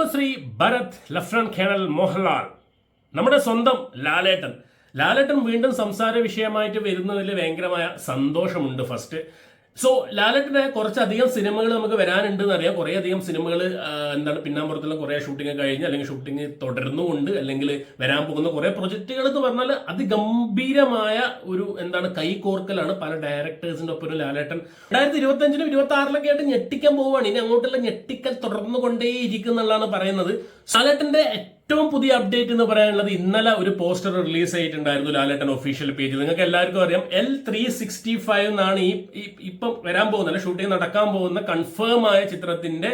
Padmashri Bharat lieutenant colonel Mohanlal, നമ്മുടെ സ്വന്തം ലാലേട്ടൻ വീണ്ടും സംസാര വിഷയമായിട്ട് വരുന്നതിൽ ഭയങ്കരമായ സന്തോഷമുണ്ട്. ഫസ്റ്റ് ലാലേട്ടന്റെ കുറച്ചധികം സിനിമകൾ നമുക്ക് വരാനുണ്ട് എന്നറിയാം. കുറേ അധികം സിനിമകൾ പിന്നാമ്പുറത്തുള്ള കുറെ ഷൂട്ടിംഗ് കഴിഞ്ഞ് അല്ലെങ്കിൽ ഷൂട്ടിംഗ് തുടർന്നുകൊണ്ട് അല്ലെങ്കിൽ വരാൻ പോകുന്ന കുറെ പ്രൊജക്ടുകൾ എന്ന് പറഞ്ഞാൽ അതിഗംഭീരമായ ഒരു കൈകോർക്കലാണ് പല ഡയറക്ടേഴ്സിന്റെ ഒപ്പം ലാലേട്ടൻ 2025-നും 2026-ലൊക്കെ ആയിട്ട് ഞെട്ടിക്കാൻ പോവുകയാണ്. ഇനി അങ്ങോട്ടുള്ള ഞെട്ടിക്കൽ തുടർന്നുകൊണ്ടേയിരിക്കും എന്നുള്ളതാണ് പറയുന്നത്. ലാലേട്ടന്റെ ഏറ്റവും പുതിയ അപ്ഡേറ്റ് എന്ന് പറയാനുള്ളത്, ഇന്നലെ ഒരു പോസ്റ്റർ റിലീസ് ചെയ്തിട്ടുണ്ടായിരുന്നു ലാലേട്ടൻ ഒഫീഷ്യൽ പേജിൽ. നിങ്ങൾക്ക് എല്ലാവർക്കും അറിയാം, L365 എന്നാണ് ഇപ്പം വരാൻ പോകുന്ന ഷൂട്ടിംഗ് നടക്കാൻ പോകുന്ന കൺഫേം ആയ ചിത്രത്തിന്റെ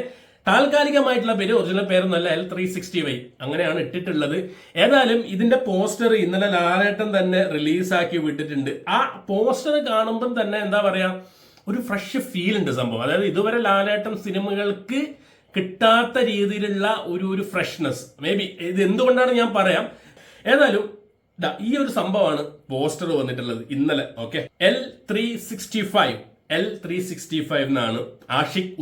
താൽക്കാലികമായിട്ടുള്ള പേര്, ഒറിജിനൽ പേരൊന്നല്ല, L365 അങ്ങനെയാണ് ഇട്ടിട്ടുള്ളത്. ഏതായാലും ഇതിന്റെ പോസ്റ്റർ ഇന്നലെ ലാലേട്ടൻ തന്നെ റിലീസാക്കി വിട്ടിട്ടുണ്ട്. ആ പോസ്റ്റർ കാണുമ്പം തന്നെ എന്താ പറയാ, ഒരു ഫ്രഷ് ഫീൽ ഉണ്ട് സംഭവം. അതായത് ഇതുവരെ ലാലേട്ടൻ സിനിമകൾക്ക് കിട്ടാത്ത രീതിയിലുള്ള ഒരു ഫ്രഷ്നെസ്. മേ ബി ഇത് എന്തുകൊണ്ടാണ് ഞാൻ പറയാം. ഏതായാലും ഈ ഒരു സംഭവമാണ് പോസ്റ്റർ വന്നിട്ടുള്ളത് ഇന്നലെ. ഓക്കെ, L365 എന്നാണ്. ആഷിഖ്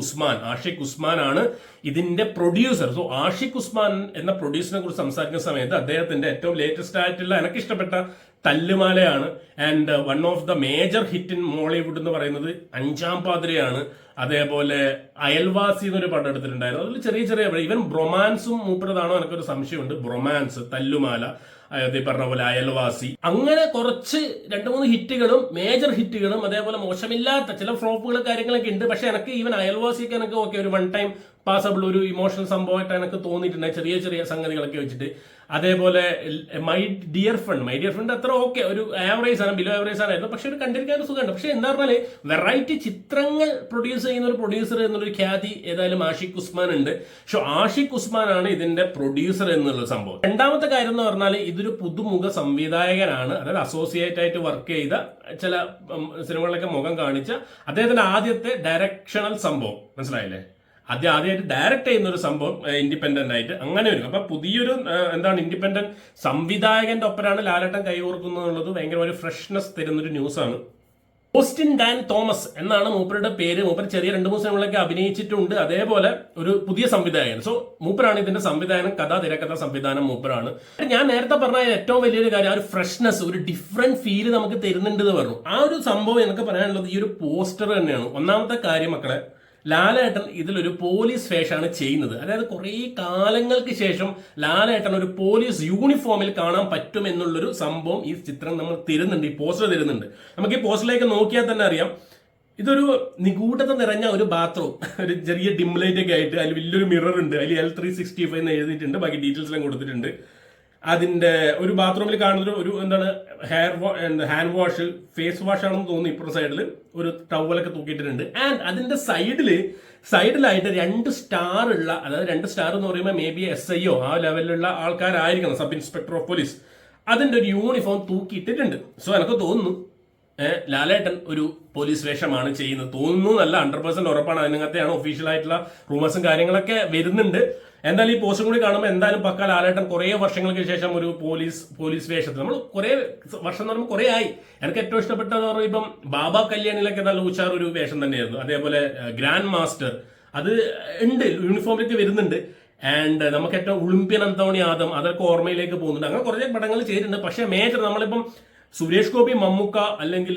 ഉസ്മാൻ ആണ് ഇതിന്റെ പ്രൊഡ്യൂസർ. ആഷിഖ് ഉസ്മാൻ എന്ന പ്രൊഡ്യൂസറിനെ കുറിച്ച് സംസാരിക്കുന്ന സമയത്ത് അദ്ദേഹത്തിന്റെ ഏറ്റവും ലേറ്റസ്റ്റ് ആയിട്ടുള്ള എനിക്ക് ഇഷ്ടപ്പെട്ട തല്ലുമാലയാണ്. And one of the major hit in Mollywood എന്ന് പറയുന്നത് അഞ്ചാം പാതിരയാണ്. അതേപോലെ അയൽവാസി എന്നൊരു പടം എടുത്തിട്ടുണ്ടായിരുന്നു. അതിൽ ചെറിയ ഈവൻ ബ്രൊമാൻസും മൂപ്പറതാണോ എനിക്കൊരു സംശയമുണ്ട്. ബ്രൊമാൻസ്, തല്ലുമാല, പറഞ്ഞ പോലെ അയൽവാസി, അങ്ങനെ കുറച്ച് 2-3 ഹിറ്റുകളും മേജർ ഹിറ്റുകളും അതേപോലെ മോശമില്ലാത്ത ചില ഫ്ലോപ്പുകൾ കാര്യങ്ങളൊക്കെ ഉണ്ട്. പക്ഷെ എനിക്ക് ഈവൻ അയൽവാസിയൊക്കെ എനിക്ക് ഓക്കെ, ഒരു വൺ ടൈം പാസബിൾ, ഒരു ഇമോഷണൽ സംഭവമായിട്ട് എനിക്ക് തോന്നിയിട്ടുണ്ട് ചെറിയ സംഗതികളൊക്കെ വെച്ചിട്ട്. അതേപോലെ മൈ ഡിയർ ഫ്രണ്ട് അത്ര ഓക്കെ, ഒരു ആവറേജ് ആണ്, ബിലോ ആവറേജ് ആയിരുന്നു. പക്ഷെ ഒരു കണ്ടിരിക്കാൻ ഒരു സുഖമുണ്ട്. പക്ഷെ എന്താ പറഞ്ഞാല് വെറൈറ്റി ചിത്രങ്ങൾ പ്രൊഡ്യൂസ് ചെയ്യുന്ന ഒരു പ്രൊഡ്യൂസർ എന്നുള്ളൊരു ഖ്യാതി ഏതായാലും ആഷിഖ് ഉസ്മാൻ ഉണ്ട്. പക്ഷെ ആഷിഖ് ഉസ്മാൻ ആണ് ഇതിന്റെ പ്രൊഡ്യൂസർ എന്നുള്ള സംഭവം. രണ്ടാമത്തെ കാര്യം എന്ന് പറഞ്ഞാൽ ഇതൊരു പുതുമുഖ സംവിധായകനാണ്. അതായത് അസോസിയേറ്റ് ആയിട്ട് വർക്ക് ചെയ്ത ചില സിനിമകളിലൊക്കെ മുഖം കാണിച്ച അദ്ദേഹത്തിന്റെ ആദ്യത്തെ ഡയറക്ഷണൽ സംഭവം, മനസ്സിലായില്ലേ? ആദ്യമായിട്ട് ഡയറക്ട് ചെയ്യുന്ന ഒരു സംഭവം ഇൻഡിപെൻഡന്റ് ആയിട്ട് അങ്ങനെ വരും. അപ്പൊ പുതിയൊരു ഇൻഡിപെൻഡന്റ് സംവിധായകന്റെ ഒപ്പരാണ് ലാലേട്ടൻ കൈകോർക്കുന്നത് എന്നുള്ളത് ഭയങ്കര ഒരു ഫ്രഷ്നെസ് തരുന്നൊരു ന്യൂസാണ്. ഓസ്റ്റിൻ ഡാൻ തോമസ് എന്നാണ് മൂപ്പരുടെ പേര്. മൂപ്പർ ചെറിയ 2-3 സിനിമകളൊക്കെ അഭിനയിച്ചിട്ടുണ്ട്. അതേപോലെ ഒരു പുതിയ സംവിധായകൻ. മൂപ്പറാണ് ഇതിന്റെ സംവിധാനം, തിരക്കഥ സംവിധാനം മൂപ്പറാണ്. ഞാൻ നേരത്തെ പറഞ്ഞ ഏറ്റവും വലിയൊരു കാര്യം, ആ ഒരു ഫ്രഷ്നെസ്, ഒരു ഡിഫറെന്റ് ഫീല് നമുക്ക് തരുന്നുണ്ട് എന്ന് പറഞ്ഞു. ആ ഒരു സംഭവം എനിക്ക് പറയാനുള്ളത് ഈ ഒരു പോസ്റ്റർ തന്നെയാണ്. ഒന്നാമത്തെ കാര്യം മക്കളെ, ലാലേട്ടൻ ഇതിലൊരു പോലീസ് വേഷമാണ് ചെയ്യുന്നത്. അതായത് കുറെ കാലങ്ങൾക്ക് ശേഷം ലാലേട്ടൻ ഒരു പോലീസ് യൂണിഫോമിൽ കാണാൻ പറ്റും എന്നുള്ളൊരു സംഭവം ഈ ചിത്രം നമ്മൾ തരുന്നുണ്ട്, ഈ പോസ്റ്റർ തരുന്നുണ്ട്. നമുക്ക് ഈ പോസ്റ്ററിലേക്ക് നോക്കിയാൽ തന്നെ അറിയാം, ഇതൊരു നിഗൂഢത നിറഞ്ഞ ഒരു ബാത്റൂം, ഒരു ചെറിയ ഡിം ലൈറ്റ് ഒക്കെ ആയിട്ട്, അതിൽ വലിയൊരു മിറർ ഉണ്ട്, അതിൽ L365 എന്ന് എഴുതിയിട്ടുണ്ട്, ബാക്കി ഡീറ്റെയിൽസ് എല്ലാം കൊടുത്തിട്ടുണ്ട്. അതിന്റെ ഒരു ബാത്റൂമിൽ കാണുന്ന ഒരു ഹാൻഡ് വാഷ്, ഫേസ് വാഷ് ആണെന്ന് തോന്നുന്നു. ഇപ്പുറത്തെ സൈഡിൽ ഒരു ടവലൊക്കെ തൂക്കിയിട്ടുണ്ട്. ആൻഡ് അതിന്റെ സൈഡിലായിട്ട് 2 സ്റ്റാർ ഉള്ള, അതായത് 2 സ്റ്റാർ എന്ന് പറയുമ്പോൾ മേ ബി SIO ആ ലെവലിലുള്ള ആൾക്കാരായിരിക്കണം, സബ് ഇൻസ്പെക്ടർ ഓഫ് പോലീസ്. അതിന്റെ ഒരു യൂണിഫോം തൂക്കിയിട്ടിട്ടുണ്ട്. എനിക്ക് തോന്നുന്നു ലാലേട്ടൻ ഒരു പോലീസ് വേഷമാണ് ചെയ്യുന്നത്. തോന്നുന്നു എന്നല്ല, 100% ഉറപ്പാണ്. അതിനകത്തെയാണ് ഒഫീഷ്യൽ ആയിട്ടുള്ള റൂമേഴ്സും കാര്യങ്ങളൊക്കെ വരുന്നുണ്ട്. എന്തായാലും ഈ പോസ്റ്റും കൂടി കാണുമ്പോൾ എന്തായാലും പക്ക ലാലേട്ടൻ കുറെ വർഷങ്ങൾക്ക് ശേഷം ഒരു പോലീസ് വേഷത്തിൽ, നമ്മൾ കുറെ വർഷം എന്ന് പറയുമ്പോൾ കുറെ ആയി. എനിക്ക് ഏറ്റവും ഇഷ്ടപ്പെട്ടതെന്ന് പറഞ്ഞാൽ ഇപ്പം ബാബ കല്യാണിലൊക്കെ നല്ല ഉഷാർ ഒരു വേഷം തന്നെയായിരുന്നു. അതേപോലെ ഗ്രാൻഡ് മാസ്റ്റർ അത് ഉണ്ട്, യൂണിഫോമിലേക്ക് വരുന്നുണ്ട്. ആൻഡ് നമുക്ക് ഏറ്റവും ഒളിമ്പ്യൻ അന്തോണി ആദം, അതൊക്കെ ഓർമ്മയിലേക്ക് പോകുന്നുണ്ട്. അങ്ങനെ കുറേ പടങ്ങൾ ചെയ്തിട്ടുണ്ട്. പക്ഷെ മേജർ നമ്മളിപ്പം സുരേഷ് ഗോപി, മമ്മൂക്ക അല്ലെങ്കിൽ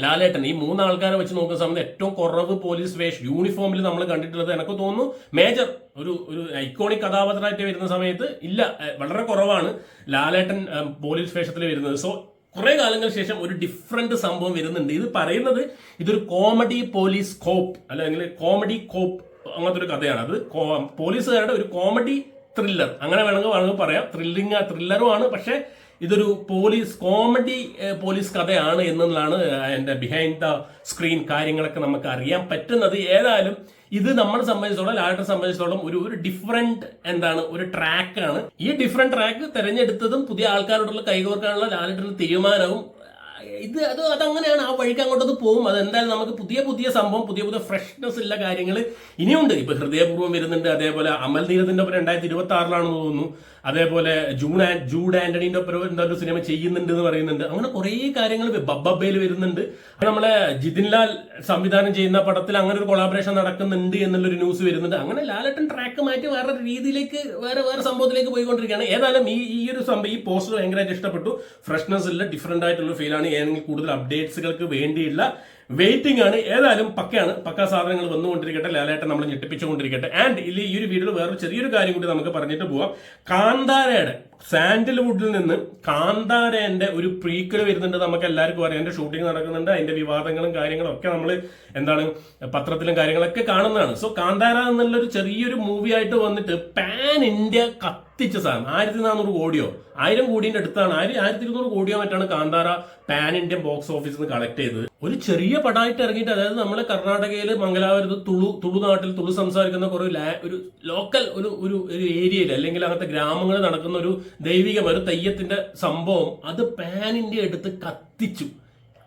ലാലേട്ടൻ, ഈ 3 ആൾക്കാരെ വെച്ച് നോക്കുന്ന സമയത്ത് ഏറ്റവും കുറവ് പോലീസ് യൂണിഫോമിൽ നമ്മൾ കണ്ടിട്ടുള്ളത് എനിക്ക് തോന്നുന്നു മേജർ ഒരു ഐക്കോണിക് കഥാപാത്രമായിട്ട് വരുന്ന സമയത്ത് ഇല്ല, വളരെ കുറവാണ് ലാലേട്ടൻ പോലീസ് വേഷത്തിൽ വരുന്നത്. കുറെ കാലങ്ങൾക്ക് ശേഷം ഒരു ഡിഫറെന്റ് സംഭവം വരുന്നുണ്ട്. ഇത് പറയുന്നത് ഇതൊരു കോമഡി പോലീസ് കോപ്പ് അല്ലെങ്കിൽ കോമഡി കോപ്പ് അങ്ങനത്തെ ഒരു കഥയാണ്. അത് പോലീസുകാരുടെ ഒരു കോമഡി ത്രില്ലർ, അങ്ങനെ വേണമെങ്കിൽ പറയാം. ത്രില്ലറുമാണ്, പക്ഷെ ഇതൊരു കോമഡി പോലീസ് കഥയാണ് എന്നുള്ളതാണ് എൻ്റെ ബിഹൈൻഡ് ദ സ്ക്രീൻ കാര്യങ്ങളൊക്കെ നമുക്ക് അറിയാൻ പറ്റുന്നത്. ഏതായാലും ഇത് നമ്മളെ സംബന്ധിച്ചോളം, ലാലേട്ടനെ സംബന്ധിച്ചിടത്തോളം ഒരു ഡിഫറെന്റ് ഒരു ട്രാക്കാണ്. ഈ ഡിഫറെന്റ് ട്രാക്ക് തെരഞ്ഞെടുത്തതും പുതിയ ആൾക്കാരോടുള്ള കൈകോർക്കാനുള്ള ലാലേട്ടന്റെ തീരുമാനവും അതങ്ങനെയാണ്, ആ വഴിക്ക് അങ്ങോട്ടത് പോകും. അതെന്തായാലും നമുക്ക് പുതിയ പുതിയ സംഭവം, പുതിയ പുതിയ ഫ്രഷ്നെസ് ഉള്ള കാര്യങ്ങൾ ഇനിയുണ്ട്. ഇപ്പൊ ഹൃദയപൂർവ്വം വരുന്നുണ്ട്, അതേപോലെ അമൽ നീരദിന്റെ ഒപ്പം 2026 തോന്നുന്നു, അതേപോലെ ജൂഡ് ആന്റണീന്റെ ഒപ്പം എന്താ ഒരു സിനിമ ചെയ്യുന്നുണ്ട് എന്ന് പറയുന്നുണ്ട്. അങ്ങനെ കുറെ കാര്യങ്ങൾ ബബ്ബയിൽ വരുന്നുണ്ട്. നമ്മളെ ജിതിൻലാൽ സംവിധാനം ചെയ്യുന്ന പടത്തിൽ അങ്ങനെ ഒരു കൊളാബറേഷൻ നടക്കുന്നുണ്ട് എന്നുള്ളൊരു ന്യൂസ് വരുന്നുണ്ട്. അങ്ങനെ ലാലേട്ടൻ ട്രാക്ക് മാറ്റി വേറെ രീതിയിലേക്ക്, വേറെ സംഭവത്തിലേക്ക് പോയിക്കൊണ്ടിരിക്കുകയാണ്. ഏതായാലും ഈ ഒരു സംഭവം, ഈ പോസ്റ്റർ ഭയങ്കരമായിട്ട് ഇഷ്ടപ്പെട്ടു. ഫ്രഷ്നെസ് ഉള്ള ഡിഫറെന്റ് ആയിട്ടുള്ള ഫീലാണ്. ഏതെങ്കിലും കൂടുതൽ അപ്ഡേറ്റ്സുകൾക്ക് വേണ്ടിയുള്ള വെയിറ്റിംഗ് ആണ്. ഏതായാലും പക്ക സാധനങ്ങൾ വന്നുകൊണ്ടിരിക്കട്ടെ, ലാലേട്ടൻ നമ്മളെ ഞെട്ടിപ്പിച്ചുകൊണ്ടിരിക്കട്ടെ. ആൻഡ് ഈ ഒരു വീഡിയോയിൽ വേറൊരു ചെറിയൊരു കാര്യം കൂടി നമുക്ക് പറഞ്ഞിട്ട് പോവാം. കാന്താരയുടെ സാൻഡൽവുഡിൽ നിന്ന് കാന്താരന്റെ ഒരു പ്രീക്വൽ വരുന്നുണ്ട്. നമുക്ക് എല്ലാവർക്കും അറിയാം, അതിന്റെ ഷൂട്ടിംഗ് നടക്കുന്നുണ്ട്, അതിന്റെ വിവാദങ്ങളും കാര്യങ്ങളും ഒക്കെ നമ്മൾ പത്രത്തിലും കാര്യങ്ങളൊക്കെ കാണുന്നതാണ്. സോ കാന്താര എന്നുള്ളൊരു ചെറിയൊരു മൂവി ആയിട്ട് വന്നിട്ട് പാൻ ഇന്ത്യ കത്തിച്ച സാധനം. 1400 കോടിയോ 1000 കോടിന്റെ അടുത്താണ്, 1200 കോടിയോ മറ്റാണ് കാന്താര പാൻ ഇന്ത്യൻ ബോക്സ് ഓഫീസിൽ നിന്ന് കളക്ട് ചെയ്തത്. ഒരു ചെറിയ പടമായിട്ട് ഇറങ്ങിയിട്ട്, അതായത് നമ്മളെ കർണാടകയിൽ മംഗലാപുരത്ത് തുളു നാട്ടിൽ തുളു സംസാരിക്കുന്ന കുറെ ഒരു ലോക്കൽ ഒരു ഏരിയയിൽ അല്ലെങ്കിൽ അങ്ങനത്തെ ഗ്രാമങ്ങളിൽ നടക്കുന്ന ഒരു ദൈവികം, ഒരു തെയ്യത്തിന്റെ സംഭവം, അത് പാൻ ഇന്ത്യ എടുത്ത് കത്തിച്ചു.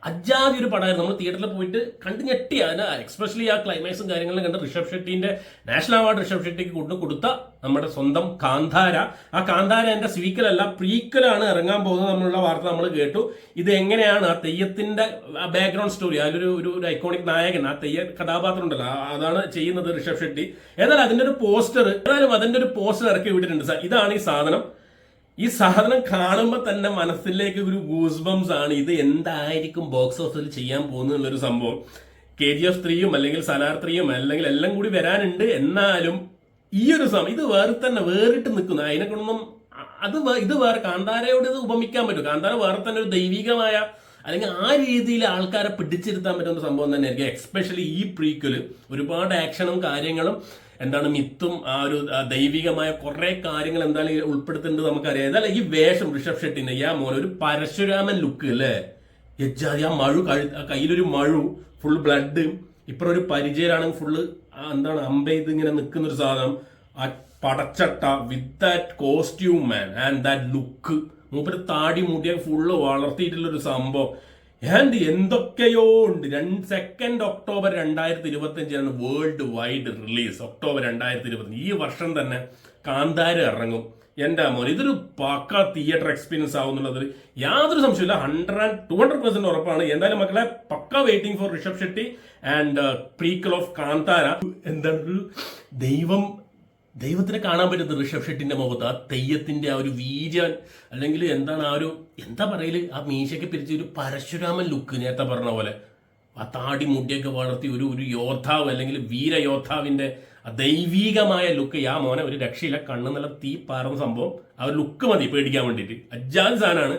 അജാതി ഒരു പടമായിരുന്നു. നമ്മൾ തിയേറ്ററിൽ പോയിട്ട് കണ്ടു ഞെട്ടിയ, അതിന് എക്സ്പെഷ്യലി ആ ക്ലൈമാക്സും കാര്യങ്ങളും കണ്ട് ഋഷഭ് ഷെട്ടിന്റെ നാഷണൽ അവാർഡ് ഋഷഭ് ഷെട്ടിക്ക് കൊടുത്ത നമ്മുടെ സ്വന്തം കാന്താര. ആ കാന്താര എന്റെ സ്വീക്കലല്ല, പ്രീക്കലാണ് ഇറങ്ങാൻ പോകുന്നത് നമ്മളുള്ള വാർത്ത നമ്മൾ കേട്ടു. ഇത് എങ്ങനെയാണ് ആ തെയ്യത്തിന്റെ ബാക്ക്ഗ്രൗണ്ട് സ്റ്റോറി, അതിലൊരു ഐക്കോണിക് നായകൻ, ആ തെയ്യ കഥാപാത്രം ഉണ്ടല്ലോ, അതാണ് ചെയ്യുന്നത് ഋഷഭ് ഷെട്ടി. ഏതായാലും അതിന്റെ ഒരു പോസ്റ്റർ ഇറക്കി വിട്ടിട്ടുണ്ട്. ഇതാണ് ഈ സാധനം കാണുമ്പോൾ തന്നെ മനസ്സിലേക്ക് ഒരു ഗൂസ് ബംസ് ആണ്. ഇത് എന്തായിരിക്കും ബോക്സ് ഓഫീസിൽ ചെയ്യാൻ പോകുന്നുള്ളൊരു സംഭവം. KGF 3 അല്ലെങ്കിൽ സലാർ 3 അല്ലെങ്കിൽ എല്ലാം കൂടി വരാനുണ്ട്. എന്നാലും ഈ ഒരു സമയം ഇത് വേറിട്ട് നിൽക്കുന്നു. അതിനെക്കൊണ്ടൊന്നും ഇത് വേറെ കാന്താരയോട് ഇത് ഉപമിക്കാൻ പറ്റും. കാന്താര വേറെ തന്നെ ഒരു ദൈവികമായ, അല്ലെങ്കിൽ ആ രീതിയിൽ ആൾക്കാരെ പിടിച്ചിരുത്താൻ പറ്റുന്ന സംഭവം തന്നെയായിരിക്കും. എക്സ്പെഷ്യലി ഈ പ്രീക്വല് ഒരുപാട് ആക്ഷനും കാര്യങ്ങളും മിത്തും ആ ഒരു ദൈവികമായ കുറെ കാര്യങ്ങൾ എന്തായാലും ഉൾപ്പെടുത്തുന്നത് നമുക്കറിയാം. ഏതായാലും ഈ വേഷം ഋഷഭ് ഷെട്ടിന്റെ മോനെ ഒരു പരശുരാമൻ ലുക്ക് അല്ലേ, ആ കയ്യിലൊരു മഴു, ഫുൾ ബ്ലഡ്, ഇപ്പുറം ഒരു പരിചയമാണെങ്കിൽ ഫുള്ള് അമ്പെയ്ത് ഇങ്ങനെ നിൽക്കുന്ന ഒരു സാധനം, ആ പടച്ചട്ട with that costume man and that look, മൂപ്പര് താടി മുടിയ ഫുള്ള് വളർത്തിയിട്ടുള്ളൊരു സംഭവം. ആൻഡ് എന്തൊക്കെയോ ഉണ്ട്. 2 October 2025 world wide release. October 2020 ഈ വർഷം തന്നെ കാന്താര ഇറങ്ങും. എന്റെ മോൻ ഇതൊരു പക്ക തിയേറ്റർ എക്സ്പീരിയൻസ് ആവുന്നുള്ളത് യാതൊരു സംശയമില്ല. 200% ഉറപ്പാണ്. എന്തായാലും മക്കളെ pakka waiting for Rishabh Shetty and prequel of Kantara. ഒരു ദൈവത്തിനെ കാണാൻ പറ്റുന്നത് ഋഷഭ് ഷെട്ടിന്റെ മുഖത്ത്, ആ തെയ്യത്തിന്റെ ആ ഒരു വീര്യൻ, അല്ലെങ്കിൽ എന്താ പറയല്, ആ മീശയ്ക്ക് പിരിച്ച് ഒരു പരശുരാമൻ ലുക്ക്, നേരത്തെ പറഞ്ഞ പോലെ ആ താടി മുടിയൊക്കെ വളർത്തി ഒരു യോദ്ധാവ് അല്ലെങ്കിൽ വീരയോദ്ധാവിന്റെ ദൈവീകമായ ലുക്ക്. മോനെ ഒരു രക്ഷയില്ല, കണ്ണ് നല്ല തീ പാറുന്ന സംഭവം. ആ ഒരു ലുക്ക് മതി പേടിക്കാൻ വേണ്ടിയിട്ട്. അജാദ് സാധനമാണ്.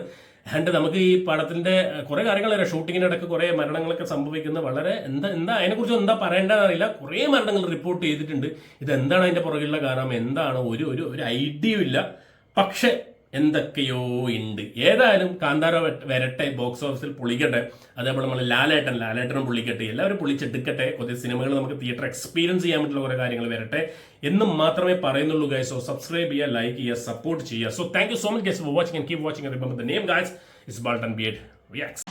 ആൻഡ് നമുക്ക് ഈ പടത്തിന്റെ കുറെ കാര്യങ്ങൾ അറിയാം. ഷൂട്ടിങ്ങിന്റെ ഇടയ്ക്ക് കുറെ മരണങ്ങളൊക്കെ സംഭവിക്കുന്നത് വളരെ അതിനെക്കുറിച്ച് എന്താ പറയേണ്ടതെന്ന് അറിയില്ല. കുറെ മരണങ്ങൾ റിപ്പോർട്ട് ചെയ്തിട്ടുണ്ട്. ഇതെന്താണ് അതിന്റെ പുറകിലുള്ള കാരണം, എന്താണ് ഒരു ഐഡിയ ഇല്ല. പക്ഷെ എന്തൊക്കെയോ ഉണ്ട്. ഏതായാലും കാന്താര വരട്ടെ, ബോക്സ് ഓഫീസിൽ പൊളിക്കട്ടെ. അതേപോലെ നമ്മൾ ലാലേട്ടനും പൊളിക്കട്ടെ, എല്ലാവരും പൊളിച്ചെടുക്കട്ടെ. കുറേ സിനിമകൾ നമുക്ക് തിയേറ്റർ എക്സ്പീരിയൻസ് ചെയ്യാൻ പറ്റുന്ന കുറെ കാര്യങ്ങൾ വരട്ടെ എന്നും മാത്രമേ പറയുന്നുള്ളൂ ഗൈസ്. സോ സബ്സ്ക്രൈബ് ചെയ്യുക, ലൈക്ക് ചെയ്യുക, സപ്പോർട്ട് ചെയ്യുക. So thank you so much guys for watching and keep watching. Remember the name guys is Balton Beard reacts.